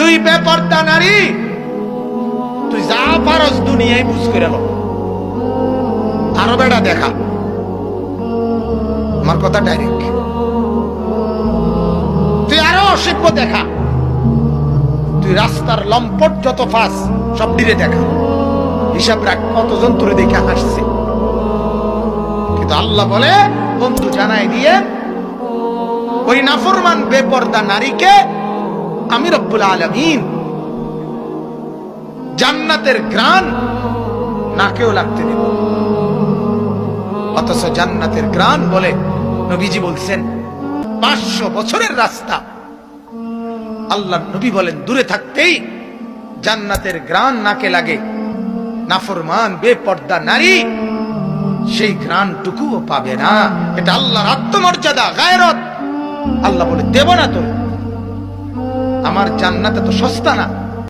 তুই বেপরদা নারী, তুই যা পারস দুনিয়ায় বুঝ করে লো, আরো বেড়া দেখা। আমার কথা ডাইরেক্ট, তুই আরো অসভ্য দেখা, তুই রাস্তার লম্পট যত ফাঁস সব দিলে দেখা, হিসাব রাখ কতজন তোরে দেখে হাসছে। কিন্তু আল্লাহ বলে, বন্ধু জানাই দিয়ে ওই নাফরমান বেপরদা নারীকে আমি রব্বুল আলামিন জান্নাতের ঘ্রাণ নাকেও লাগতে দেব। অথচ জান্নাতের ঘ্রাণ বলে নবীজি বলছেন 500 বছরের রাস্তা। আল্লাহ নবী বলেন দূরে থাকতেই জান্নাতের ঘ্রাণ নাকে লাগে। নাফরমান বেপরদা নারী সেই ঘ্রাণটুকুও পাবে না। এটা আল্লাহর আত্মমর্যাদা, গায়রত। আল্লাহ বলে দেব না তো, আমার জান্নাত তো সস্তা না।